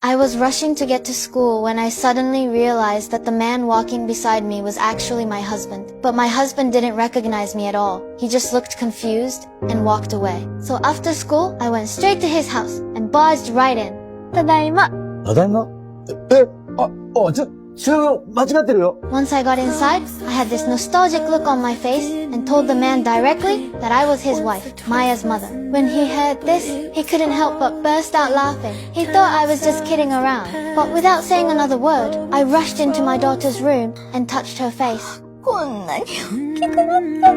I was rushing to get to school when I suddenly realized that the man walking beside me was actually my husband. But my husband didn't recognize me at all. He just looked confused and walked away. So after school, I went straight to his house and barged right in. ただいま。ただいま？違う、間違ってるよ。Once I got inside, I had this nostalgic look on my face and told the man directly that I was his wife, Maya's mother. When he heard this, he couldn't help but burst out laughing. He thought I was just kidding around. But without saying another word, I rushed into my daughter's room and touched her face. こんなに大きくなった。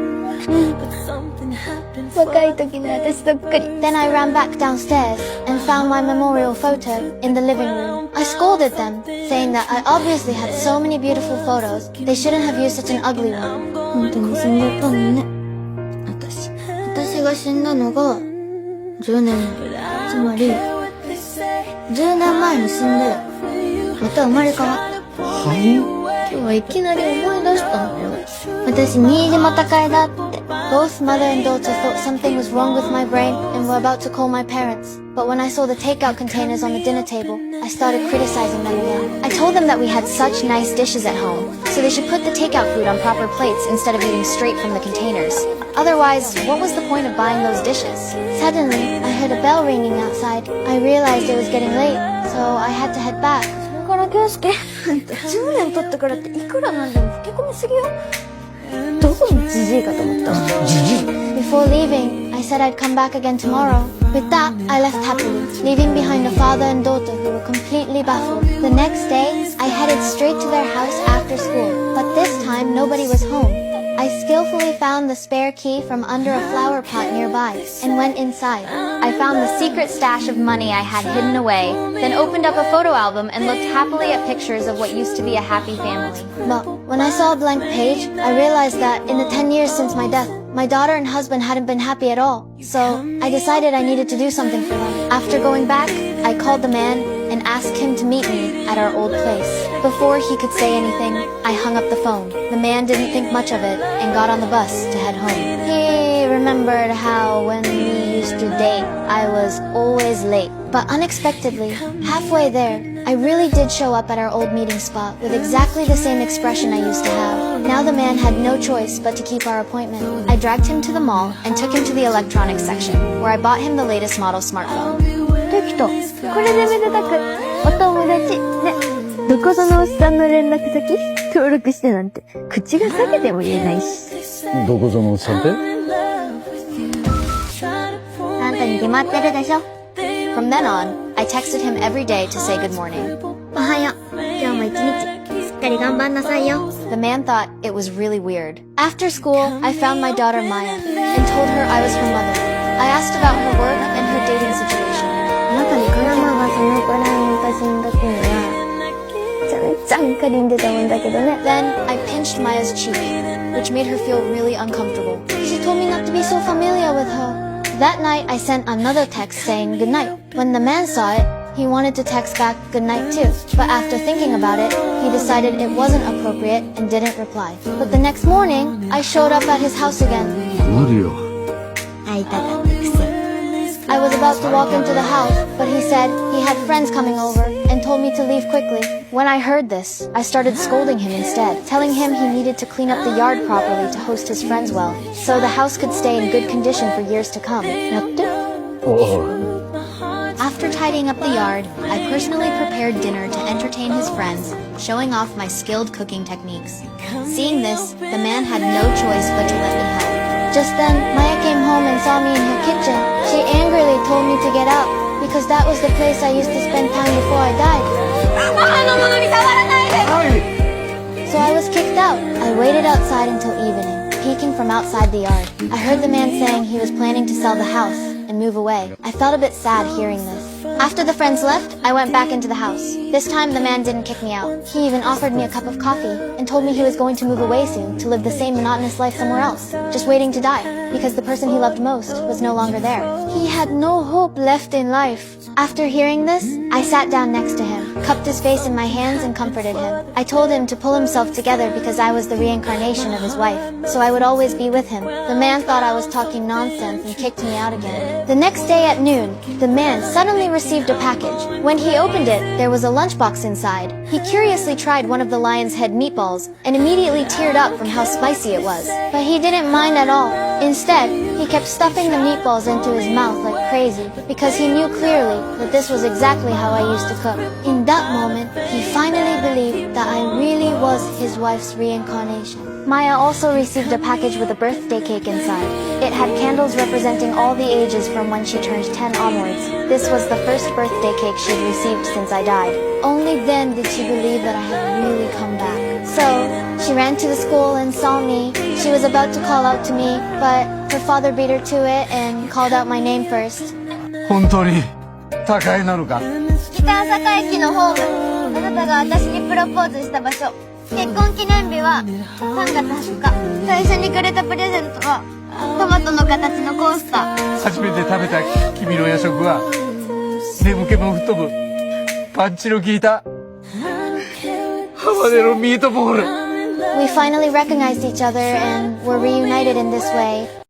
若い時の私そっくり。Then I ran back downstairs and found my memorial photo in the living room. I scolded them, saying that I obviously had so many beautiful photos. They shouldn't have used such an ugly one. 本当に死んじゃったのね。私が死んだのが10年前。つまり10年前に死んでまた生まれ変わった。はい。今日はいきなり思い出したのよ。私、新島高江だって。Both mother and daughter thought something was wrong with my brain and were about to call my parents. But when I saw the takeout containers on the dinner table, I started criticizing them again. I told them that we had such nice dishes at home, so they should put the takeout food on proper plates instead of eating straight from the containers. Otherwise, what was the point of buying those dishes? Suddenly, I heard a bell ringing outside. I realized it was getting late, so I had to head back. だから圭介、10年経ってからっていくらなんでも老け込みすぎよ。どこにジジイかと思ったの。Before leaving, I said I'd come back again tomorrow. With that, I left happily, leaving behind a father and daughter who were completely baffled. The next day, I headed straight to their house after school, but this time nobody was home. I skillfully found the spare key from under a flower pot nearby and went inside. I found the secret stash of money I had hidden away, then opened up a photo album and looked happily at pictures of what used to be a happy family. But when I saw a blank page, I realized that in the 10 years since my death, my daughter and husband hadn't been happy at all. So I decided I needed to do something for them. After going back, I called the man and asked him to meet me at our old place. Before he could say anything, I hung up the phone. The man didn't think much of it and got on the bus to head home. He remembered how when we used to date, I was always late. But unexpectedly, halfway there, I really did show up at our old meeting spot with exactly the same expression I used to have. Now the man had no choice but to keep our appointment. I dragged him to the mall and took him to the electronics section, where I bought him the latest model smartphone. できた。これでめでたくお友達ね。どこぞのおっさんの連絡先登録してなんて口が裂けても言えないし。どこぞのおっさんって？あんたに決まってるでしょ。From then on, I texted him every day to say good morning. おはよう。今日も一日しっかり頑張んなさいよ。The man thought it was really weird. After school, I found my daughter Maya and told her I was her mother. I asked about her work and her dating situation. あなたに絡まがそのくらいの私の時にはめちゃめちゃんかりんでたもんだけどね。Then I pinched Maya's cheek, which made her feel really uncomfortable. She told me not to be so familiar with her. That night, I sent another text saying good night. When the man saw it, he wanted to text back good night too. But after thinking about it, he decided it wasn't appropriate and didn't reply. But the next morning, I showed up at his house again. I was about to walk into the house, but he said he had friends coming over and told me to leave quickly. When I heard this, I started scolding him instead, telling him he needed to clean up the yard properly to host his friends well, so the house could stay in good condition for years to come. After tidying up the yard, I personally prepared dinner to entertain his friends, showing off my skilled cooking techniques. Seeing this, the man had no choice but to let me help. Just then, Maya came home and saw me in her kitchen. She angrily told me to get out, because that was the place I used to spend time before I died. So I was kicked out. I waited outside until evening, peeking from outside the yard. I heard the man saying he was planning to sell the house and move away. I felt a bit sad hearing this. After the friends left, I went back into the house. This time, the man didn't kick me out. He even offered me a cup of coffee and told me he was going to move away soon to live the same monotonous life somewhere else, just waiting to die. because the person he loved most was no longer there. He had no hope left in life. After hearing this, I sat down next to him, cupped his face in my hands and comforted him. I told him to pull himself together because I was the reincarnation of his wife, so I would always be with him. The man thought I was talking nonsense and kicked me out again. The next day at noon, the man suddenly received a package. When he opened it, there was a lunchbox inside. He curiously tried one of the lion's head meatballs and immediately teared up from how spicy it was. But he didn't mind at all. Instead, he kept stuffing the meatballs into his mouth like crazy because he knew clearly that this was exactly how I used to cook. In that moment, he finally believed that I really was his wife's reincarnation. Maya also received a package with a birthday cake inside. It had candles representing all the ages from when she turned 10 onwards. This was the first birthday cake she'd received since I died. Only then did she believe that I had really come back. So, she ran to the school and saw me. She was about to call out to me, but her father beat her to it and called out my name first. 本当に高井なのか？北朝霞駅のホーム。あなたが私にプロポーズした場所。結婚記念日は3月20日。最初にくれたプレゼントはトマトの形のコースター。初めて食べた君の夜食は眠気も吹っ飛ぶパンチの効いたハバネロミートボール。We finally recognized each other and were reunited in this way.